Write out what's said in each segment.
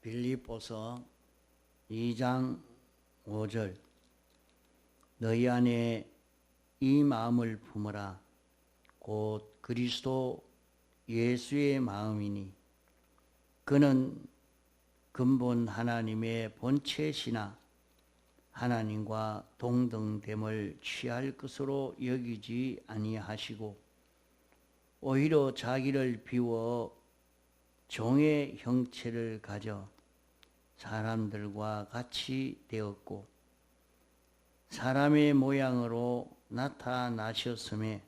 빌립보서 2장 5절 너희 안에 이 마음을 품으라 곧 그리스도 예수의 마음이니 그는 근본 하나님의 본체시나 하나님과 동등됨을 취할 것으로 여기지 아니하시고 오히려 자기를 비워 종의 형체를 가져 사람들과 같이 되었고 사람의 모양으로 나타나셨음에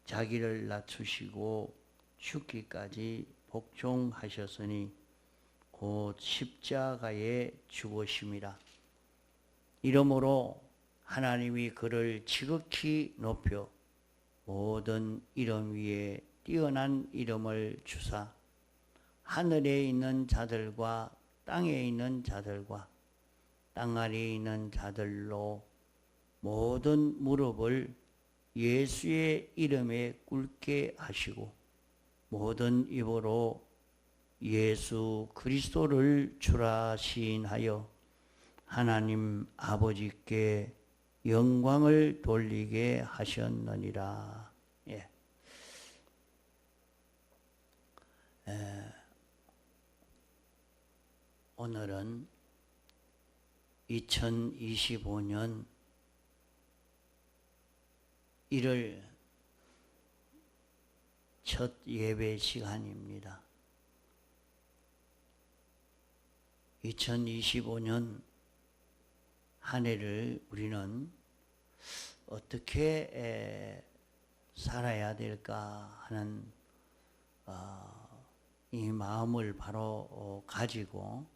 자기를 낮추시고 죽기까지 복종하셨으니 곧 십자가에 죽으심이라. 이러므로 하나님이 그를 지극히 높여 모든 이름 위에 뛰어난 이름을 주사 하늘에 있는 자들과 땅에 있는 자들과 땅 아래에 있는 자들로 모든 무릎을 예수의 이름에 꿇게 하시고 모든 입으로 예수 그리스도를 주라 시인하여 하나님 아버지께 영광을 돌리게 하셨느니라. 오늘은 2025년 1월 첫 예배 시간입니다. 2025년 한 해를 우리는 어떻게 살아야 될까 하는 이 마음을 바로 가지고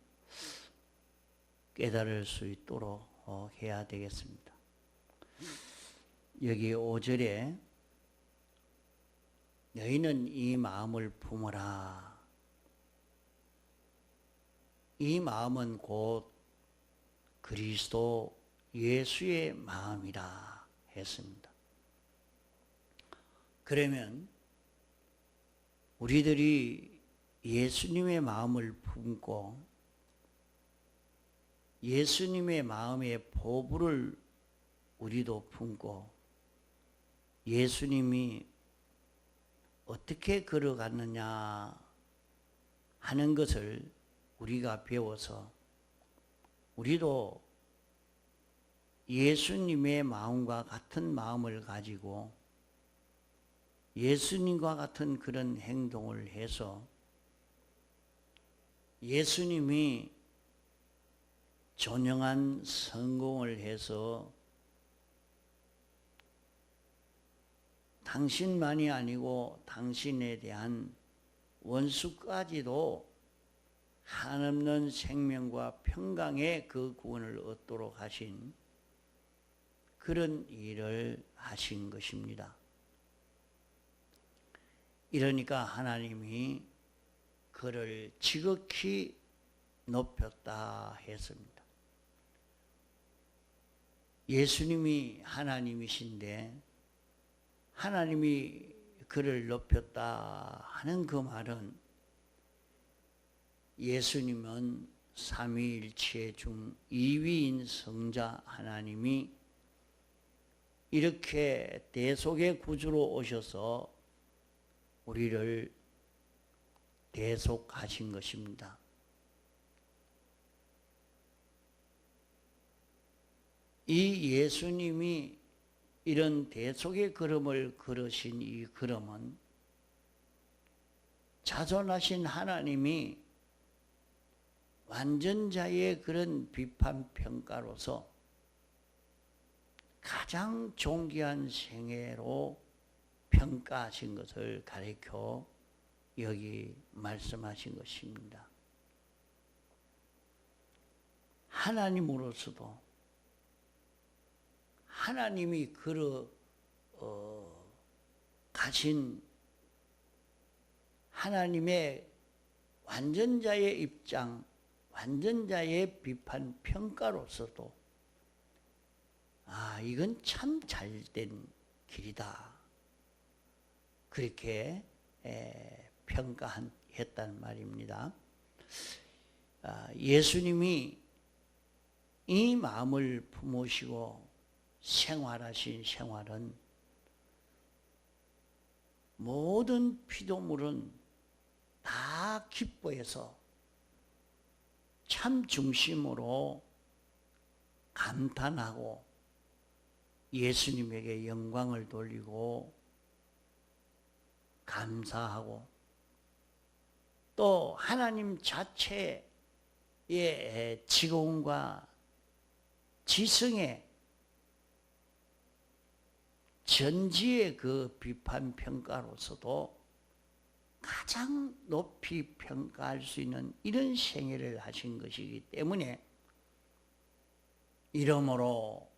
깨달을 수 있도록 해야 되겠습니다. 여기 5절에 너희는 이 마음을 품으라. 이 마음은 곧 그리스도 예수의 마음이라 했습니다. 그러면 우리들이 예수님의 마음을 품고 예수님의 마음의 포부를 우리도 품고 예수님이 어떻게 걸어갔느냐 하는 것을 우리가 배워서 우리도 예수님의 마음과 같은 마음을 가지고 예수님과 같은 그런 행동을 해서 예수님이 존영한 성공을 해서 당신만이 아니고 당신에 대한 원수까지도 한없는 생명과 평강의 그 구원을 얻도록 하신 그런 일을 하신 것입니다. 이러니까 하나님이 그를 지극히 높였다 했습니다. 예수님이 하나님이신데 하나님이 그를 높였다 하는 그 말은 예수님은 삼위일체 중 2위인 성자 하나님이 이렇게 대속의 구주로 오셔서 우리를 대속하신 것입니다. 이 예수님이 이런 대속의 걸음을 걸으신 이 걸음은 자존하신 하나님이 완전자의 그런 비판 평가로서 가장 존귀한 생애로 평가하신 것을 가리켜 여기 말씀하신 것입니다. 하나님으로서도 하나님이 가신 하나님의 완전자의 입장, 완전자의 비판 평가로서도 이건 참 잘된 길이다. 그렇게 평가했단 말입니다. 예수님이 이 마음을 품으시고 생활하신 생활은 모든 피조물은 다 기뻐해서 참 중심으로 감탄하고 예수님에게 영광을 돌리고 감사하고 또 하나님 자체의 지공과 지성의 전지의 그 비판 평가로서도 가장 높이 평가할 수 있는 이런 생애를 하신 것이기 때문에 이러므로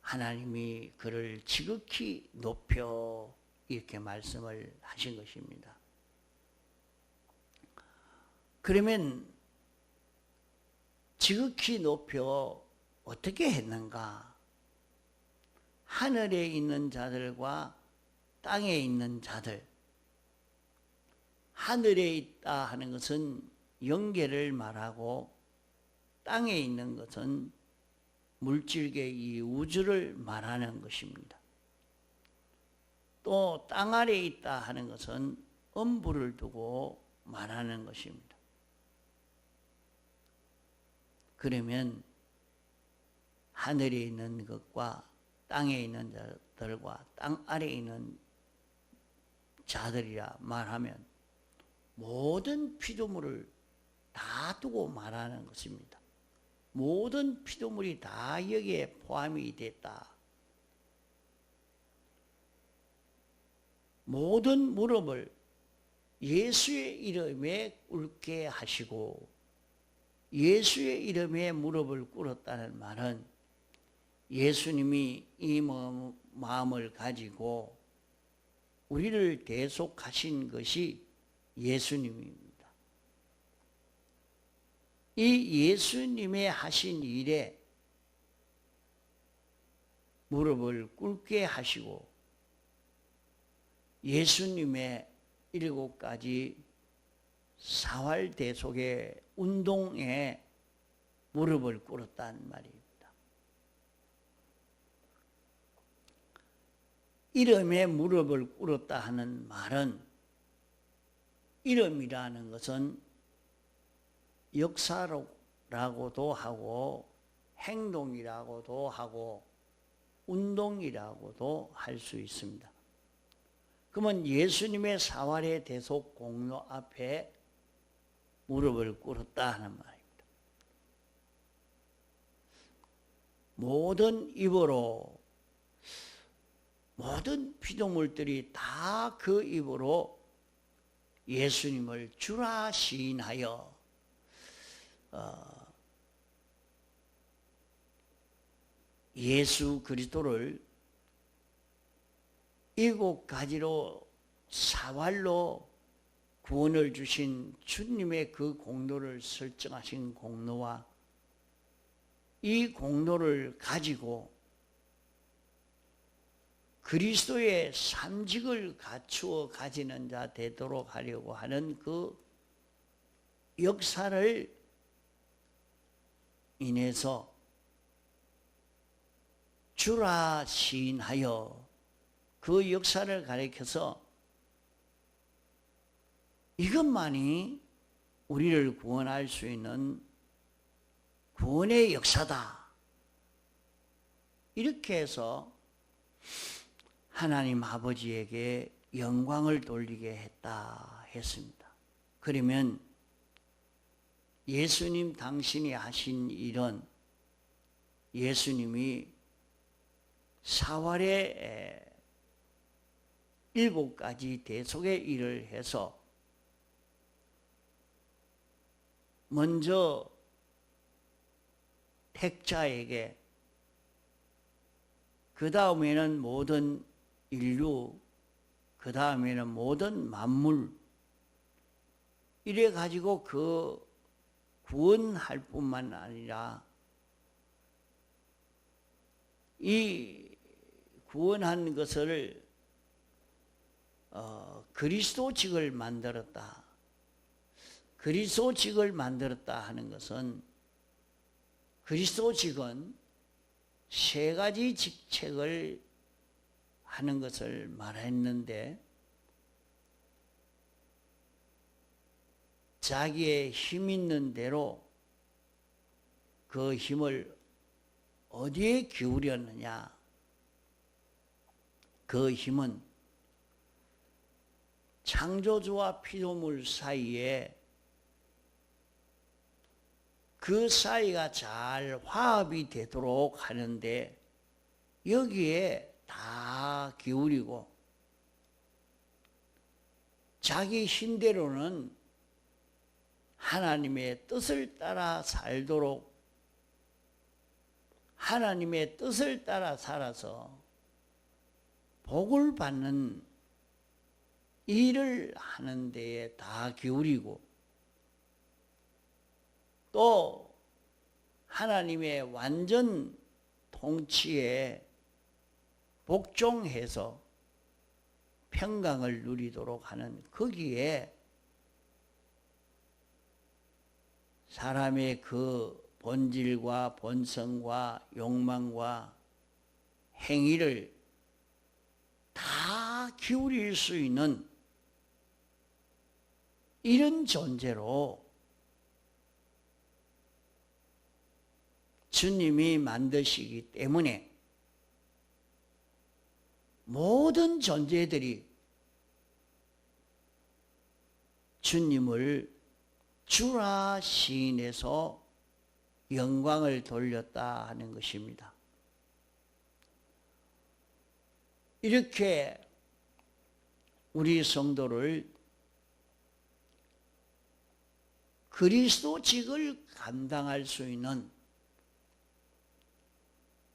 하나님이 그를 지극히 높여 이렇게 말씀을 하신 것입니다. 그러면 지극히 높여 어떻게 했는가? 하늘에 있는 자들과 땅에 있는 자들, 하늘에 있다 하는 것은 영계를 말하고 땅에 있는 것은 물질계 이 우주를 말하는 것입니다. 또 땅 아래에 있다 하는 것은 엄부를 두고 말하는 것입니다. 그러면 하늘에 있는 것과 땅에 있는 자들과 땅 아래에 있는 자들이라 말하면 모든 피조물을 다 두고 말하는 것입니다. 모든 피조물이 다 여기에 포함이 됐다. 모든 무릎을 예수의 이름에 꿇게 하시고 예수의 이름에 무릎을 꿇었다는 말은 예수님이 이 마음을 가지고 우리를 대속하신 것이 예수님입니다. 이 예수님의 하신 일에 무릎을 꿇게 하시고 예수님의 7가지 사활대속의 운동에 무릎을 꿇었다는 말입니다. 이름에 무릎을 꿇었다 하는 말은 이름이라는 것은 역사라고도 하고 행동이라고도 하고 운동이라고도 할 수 있습니다. 그러면 예수님의 사활의 대속 공로 앞에 무릎을 꿇었다 하는 말입니다. 모든 입으로 모든 피조물들이 다 그 입으로 예수님을 주라 시인하여 예수 그리스도를 7가지로 사활로 구원을 주신 주님의 그 공로를 설정하신 공로와 이 공로를 가지고 그리스도의 삼직을 갖추어 가지는 자 되도록 하려고 하는 그 역사를 인해서 주라 시인하여 그 역사를 가리켜서 이것만이 우리를 구원할 수 있는 구원의 역사다. 이렇게 해서 하나님 아버지에게 영광을 돌리게 했다 했습니다. 그러면 예수님 당신이 하신 일은 예수님이 사활의 7가지 대속의 일을 해서 먼저 택자에게, 그 다음에는 모든 인류, 그 다음에는 모든 만물, 이래 가지고 그 구원할 뿐만 아니라 이 구원한 것을 그리스도직을 만들었다. 그리스도직을 만들었다 하는 것은 그리스도직은 세 가지 직책을 하는 것을 말했는데 자기의 힘 있는 대로 그 힘을 어디에 기울였느냐? 그 힘은 창조주와 피조물 사이에 그 사이가 잘 화합이 되도록 하는데 여기에 다 기울이고 자기 힘대로는 하나님의 뜻을 따라 살도록 하나님의 뜻을 따라 살아서 복을 받는 일을 하는 데에 다 기울이고 또 하나님의 완전 통치에 복종해서 평강을 누리도록 하는 거기에 사람의 그 본질과 본성과 욕망과 행위를 다 기울일 수 있는 이런 존재로 주님이 만드시기 때문에 모든 존재들이 주님을 주라 시인해서 영광을 돌렸다 하는 것입니다. 이렇게 우리 성도를 그리스도직을 감당할 수 있는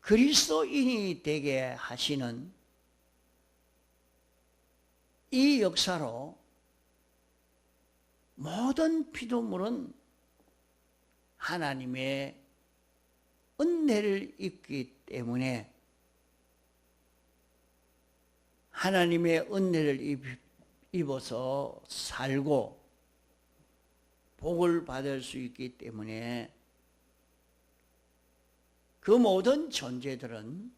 그리스도인이 되게 하시는 이 역사로 모든 피조물은 하나님의 은혜를 입기 때문에 하나님의 은혜를 입어서 살고 복을 받을 수 있기 때문에 그 모든 존재들은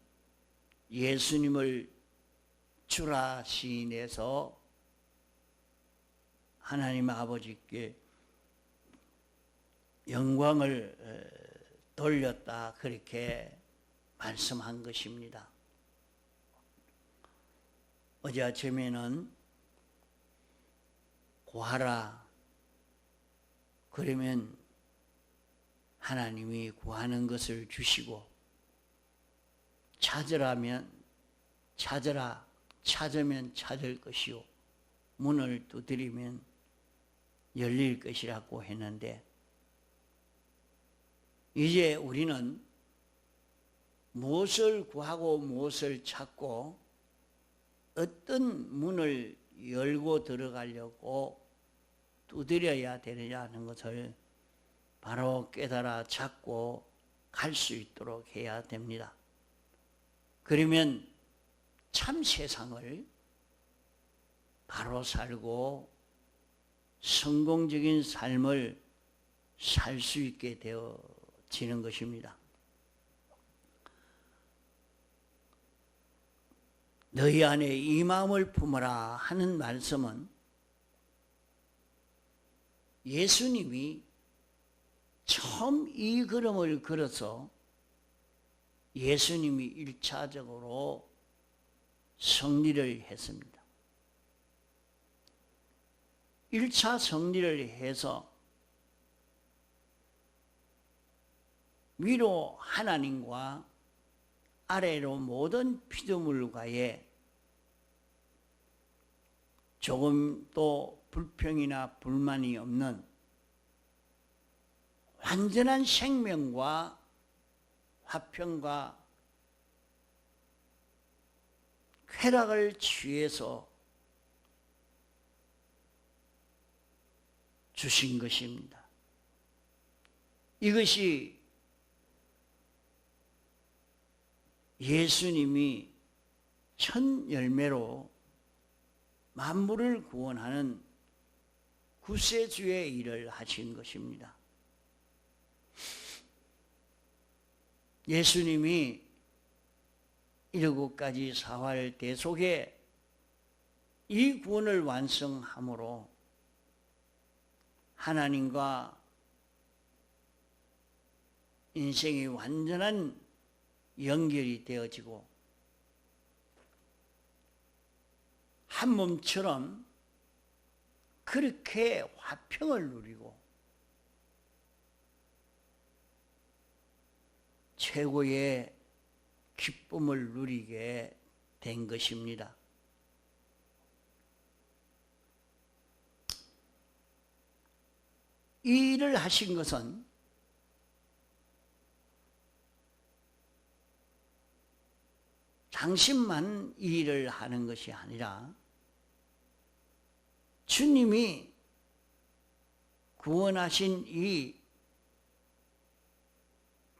예수님을 주라 시인해서 하나님 아버지께 영광을 돌렸다 그렇게 말씀한 것입니다. 어제 아침에는 구하라 그러면 하나님이 구하는 것을 주시고 찾으라면 찾으라 찾으면 찾을 것이요 문을 두드리면 열릴 것이라고 했는데 이제 우리는 무엇을 구하고 무엇을 찾고 어떤 문을 열고 들어가려고 두드려야 되느냐 하는 것을 바로 깨달아 찾고 갈 수 있도록 해야 됩니다. 그러면 참 세상을 바로 살고 성공적인 삶을 살 수 있게 되어지는 것입니다. 너희 안에 이 마음을 품어라 하는 말씀은 예수님이 처음 이 걸음을 걸어서 예수님이 1차적으로 성리를 했습니다. 1차 성리를 해서 위로 하나님과 아래로 모든 피조물과의 조금도 불평이나 불만이 없는 완전한 생명과 화평과 쾌락을 취해서 주신 것입니다. 이것이 예수님이 첫 열매로 만물을 구원하는 구세주의 일을 하신 것입니다. 예수님이 일곱가지 사활 대속에 이 구원을 완성함으로 하나님과 인생이 완전한 연결이 되어지고 한 몸처럼 그렇게 화평을 누리고 최고의 기쁨을 누리게 된 것입니다. 이 일을 하신 것은 당신만 이 일을 하는 것이 아니라 주님이 구원하신 이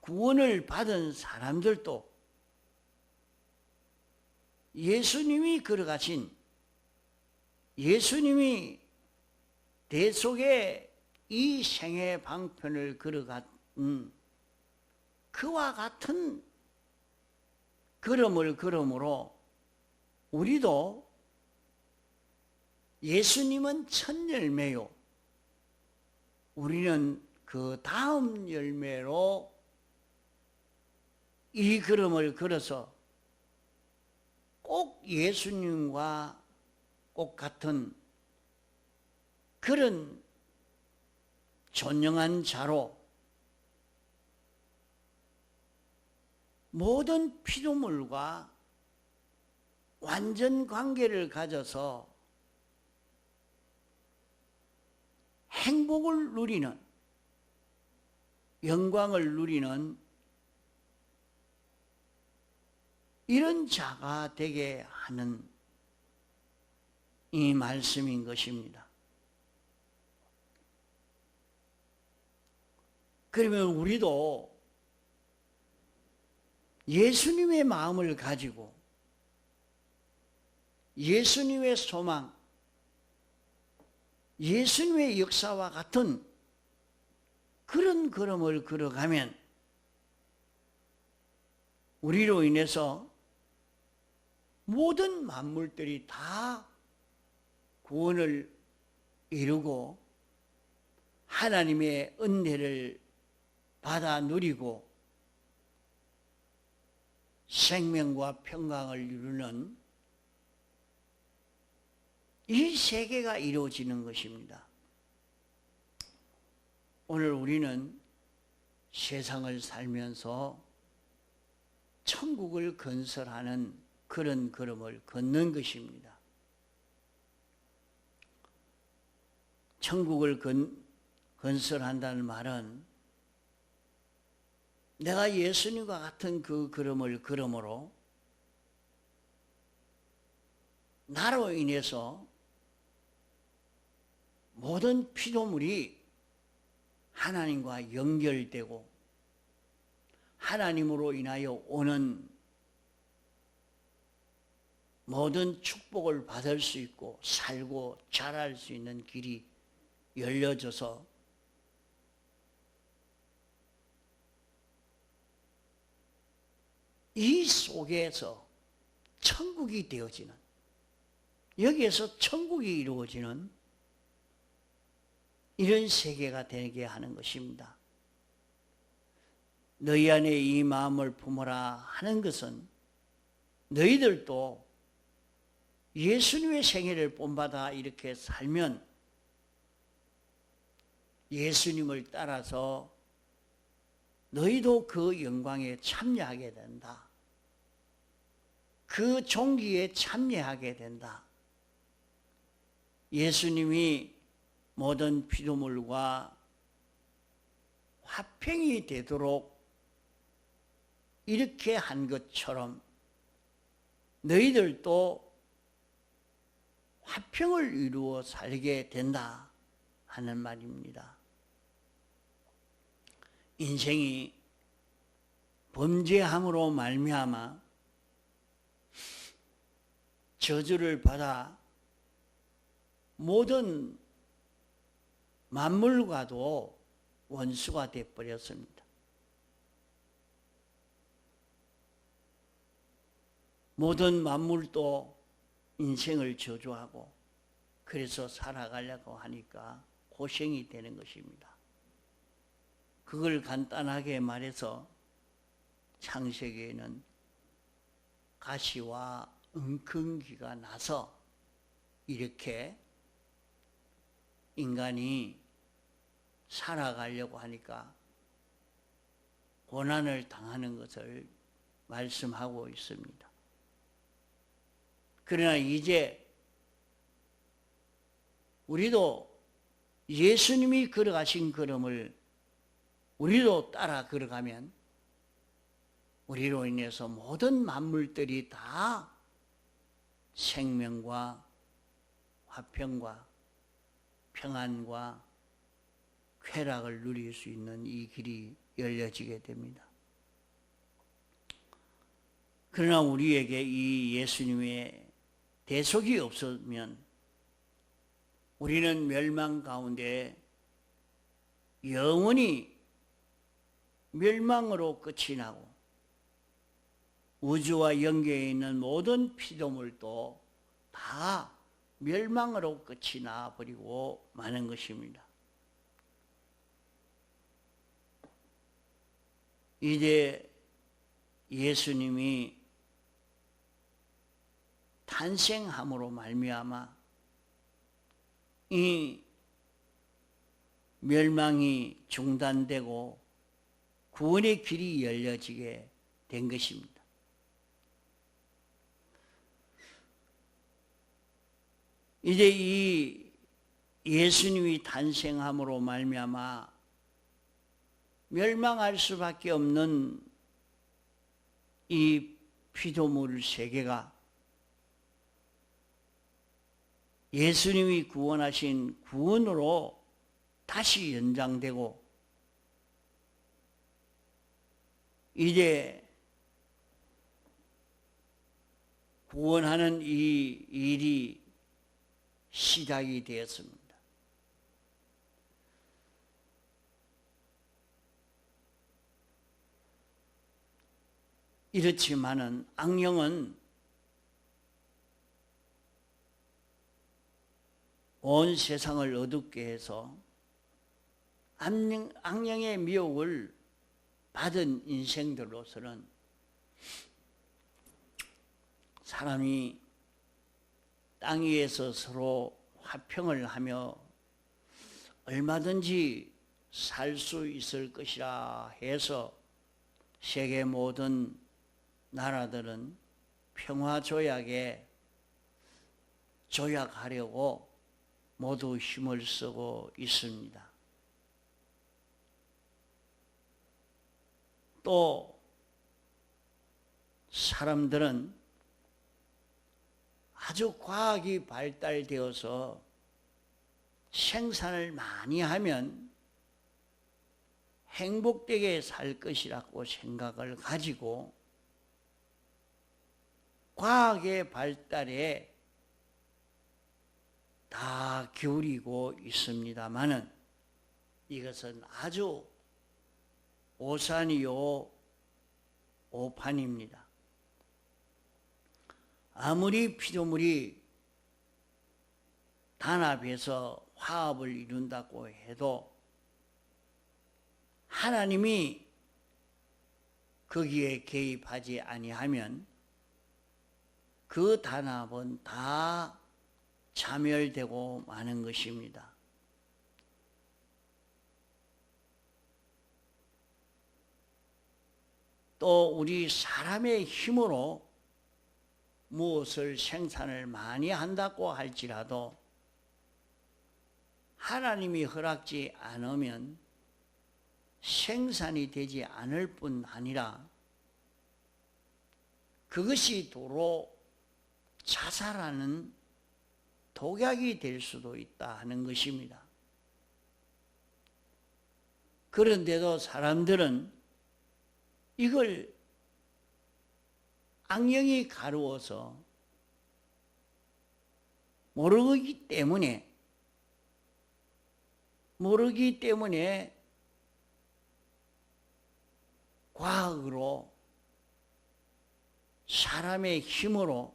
구원을 받은 사람들도 예수님이 걸어가신, 예수님이 대속의 이 생애 방편을 걸어간 그와 같은 걸음을 걸음으로 우리도 예수님은 첫 열매요, 우리는 그 다음 열매로 이 걸음을 걸어서 꼭 예수님과 꼭 같은 그런 존영한 자로 모든 피조물과 완전 관계를 가져서 행복을 누리는, 영광을 누리는 이런 자가 되게 하는 이 말씀인 것입니다. 그러면 우리도 예수님의 마음을 가지고 예수님의 소망, 예수님의 역사와 같은 그런 걸음을 걸어가면 우리로 인해서 모든 만물들이 다 구원을 이루고 하나님의 은혜를 받아 누리고 생명과 평강을 이루는 이 세계가 이루어지는 것입니다. 오늘 우리는 세상을 살면서 천국을 건설하는 그런 걸음을 걷는 것입니다. 천국을 건설한다는 말은 내가 예수님과 같은 그 걸음을 걸음으로 나로 인해서 모든 피조물이 하나님과 연결되고 하나님으로 인하여 오는 모든 축복을 받을 수 있고 살고 자랄 수 있는 길이 열려져서 이 속에서 천국이 되어지는, 여기에서 천국이 이루어지는 이런 세계가 되게 하는 것입니다. 너희 안에 이 마음을 품어라 하는 것은 너희들도 예수님의 생애를 본받아 이렇게 살면 예수님을 따라서 너희도 그 영광에 참여하게 된다. 그 종기에 참여하게 된다. 예수님이 모든 피조물과 화평이 되도록 이렇게 한 것처럼 너희들도 화평을 이루어 살게 된다 하는 말입니다. 인생이 범죄함으로 말미암아 저주를 받아 모든 만물과도 원수가 되어버렸습니다. 모든 만물도 인생을 저주하고 그래서 살아가려고 하니까 고생이 되는 것입니다. 그걸 간단하게 말해서 창세기에는 가시와 웅큼귀가 나서 이렇게 인간이 살아가려고 하니까 고난을 당하는 것을 말씀하고 있습니다. 그러나 이제 우리도 예수님이 걸어가신 걸음을 우리도 따라 걸어가면 우리로 인해서 모든 만물들이 다 생명과 화평과 평안과 쾌락을 누릴 수 있는 이 길이 열려지게 됩니다. 그러나 우리에게 이 예수님의 대속이 없으면 우리는 멸망 가운데 영원히 멸망으로 끝이 나고 우주와 연계해 있는 모든 피조물도 다 멸망으로 끝이 나버리고 마는 것입니다. 이제 예수님이 탄생함으로 말미암아 이 멸망이 중단되고 구원의 길이 열려지게 된 것입니다. 이제 이 예수님이 탄생함으로 말미암아 멸망할 수밖에 없는 이 피조물 세계가 예수님이 구원하신 구원으로 다시 연장되고 이제 구원하는 이 일이 시작이 되었습니다. 이렇지만은 악령은 온 세상을 어둡게 해서 악령의 미혹을 받은 인생들로서는 사람이 땅 위에서 서로 화평을 하며 얼마든지 살 수 있을 것이라 해서 세계 모든 나라들은 평화 조약에 조약하려고 모두 힘을 쓰고 있습니다. 또 사람들은 아주 과학이 발달되어서 생산을 많이 하면 행복되게 살 것이라고 생각을 가지고 과학의 발달에 다 기울이고 있습니다마는 이것은 아주 오산이요 오판입니다. 아무리 피조물이 단합해서 화합을 이룬다고 해도 하나님이 거기에 개입하지 아니하면 그 단합은 다 자멸되고 마는 것입니다. 또 우리 사람의 힘으로 무엇을 생산을 많이 한다고 할지라도 하나님이 허락지 않으면 생산이 되지 않을 뿐 아니라 그것이 도로 자살하는 독약이 될 수도 있다 하는 것입니다. 그런데도 사람들은 이걸 악령이 가루어서 모르기 때문에 모르기 때문에 과학으로 사람의 힘으로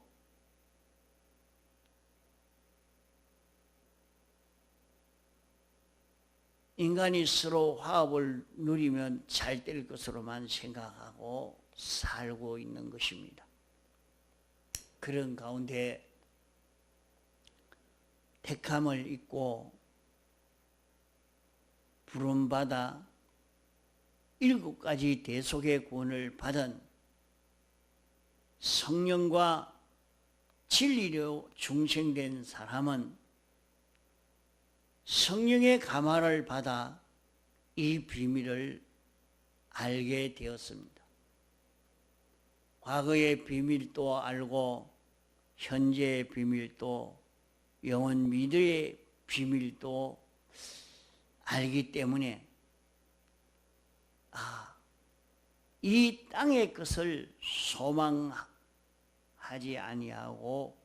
인간이 서로 화합을 누리면 잘 될 것으로만 생각하고 살고 있는 것입니다. 그런 가운데 택함을 입고 부름받아 7가지 대속의 구원을 받은 성령과 진리로 중생된 사람은 성령의 감화를 받아 이 비밀을 알게 되었습니다. 과거의 비밀도 알고 현재의 비밀도 영원 미래의 비밀도 알기 때문에 이 땅의 것을 소망하지 아니하고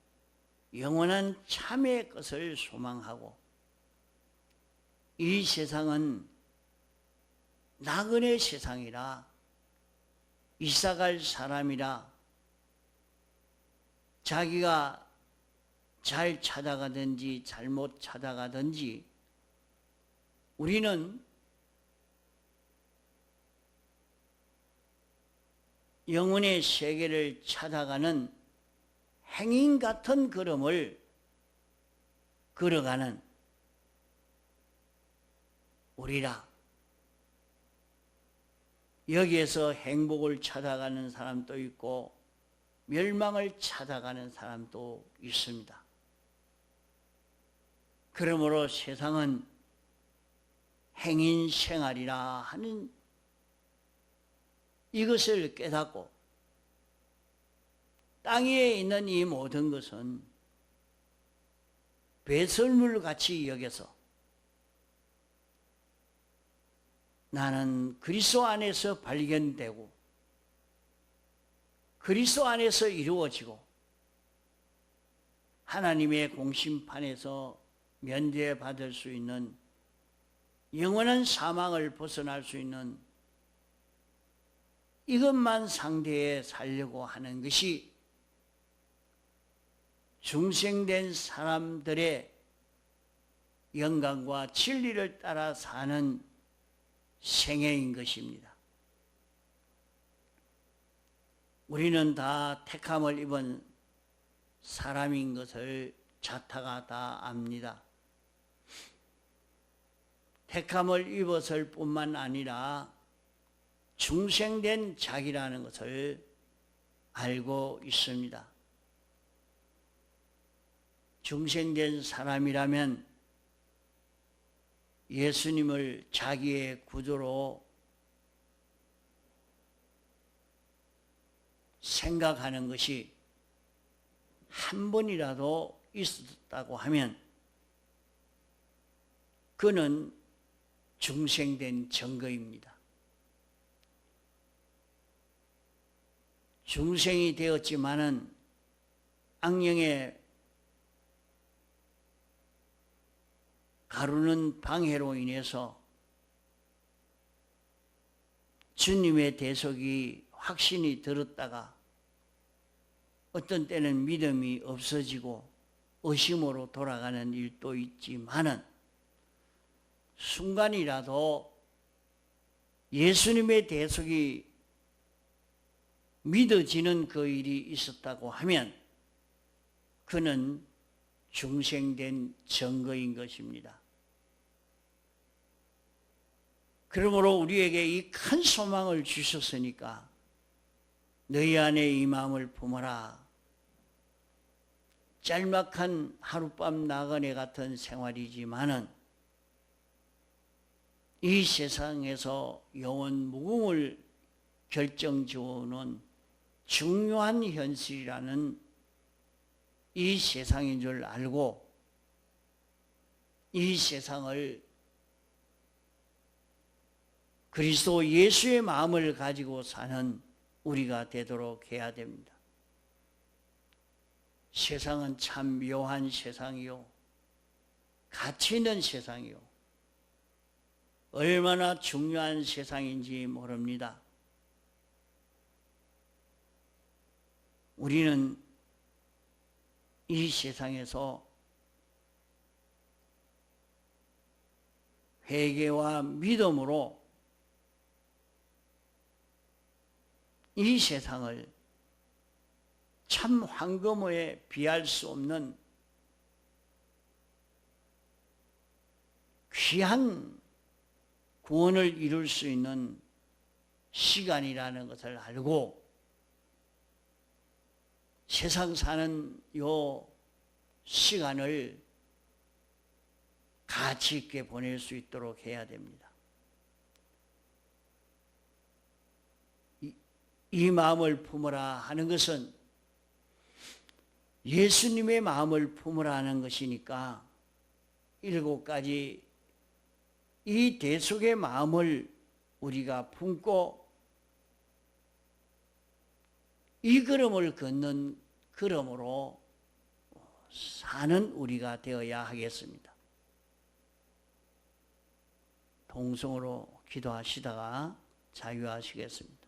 영원한 참의 것을 소망하고 이 세상은 나그네 세상이라 이사갈 사람이라 자기가 잘 찾아가든지 잘못 찾아가든지 우리는 영혼의 세계를 찾아가는 행인 같은 걸음을 걸어가는 우리라. 여기에서 행복을 찾아가는 사람도 있고 멸망을 찾아가는 사람도 있습니다. 그러므로 세상은 행인 생활이라 하는 이것을 깨닫고 땅 위에 있는 이 모든 것은 배설물같이 여겨서 나는 그리스도 안에서 발견되고 그리스도 안에서 이루어지고 하나님의 공심판에서 면제받을 수 있는 영원한 사망을 벗어날 수 있는 이것만 상대해 살려고 하는 것이 중생된 사람들의 영광과 진리를 따라 사는 생애인 것입니다. 우리는 다 택함을 입은 사람인 것을 자타가 다 압니다. 택함을 입었을 뿐만 아니라 중생된 자기라는 것을 알고 있습니다. 중생된 사람이라면 예수님을 자기의 구주로 생각하는 것이 한 번이라도 있었다고 하면 그는 중생된 증거입니다. 중생이 되었지만은 악령의 가루는 방해로 인해서 주님의 대속이 확신이 들었다가 어떤 때는 믿음이 없어지고 의심으로 돌아가는 일도 있지만은 순간이라도 예수님의 대속이 믿어지는 그 일이 있었다고 하면 그는 중생된 증거인 것입니다. 그러므로 우리에게 이 큰 소망을 주셨으니까 너희 안에 이 마음을 품어라. 짤막한 하룻밤 나그네 같은 생활이지만은 이 세상에서 영원 무궁을 결정지어오는 중요한 현실이라는 이 세상인 줄 알고 이 세상을 그리스도 예수의 마음을 가지고 사는 우리가 되도록 해야 됩니다. 세상은 참 묘한 세상이요, 가치 있는 세상이요, 얼마나 중요한 세상인지 모릅니다. 우리는 이 세상에서 회개와 믿음으로 이 세상을 참 황금에 비할 수 없는 귀한 구원을 이룰 수 있는 시간이라는 것을 알고 세상 사는 요 시간을 가치 있게 보낼 수 있도록 해야 됩니다. 이 마음을 품으라 하는 것은 예수님의 마음을 품으라 하는 것이니까 7가지 이 대속의 마음을 우리가 품고 이 걸음을 걷는 걸음으로 사는 우리가 되어야 하겠습니다. 동성으로 기도하시다가 자유하시겠습니다.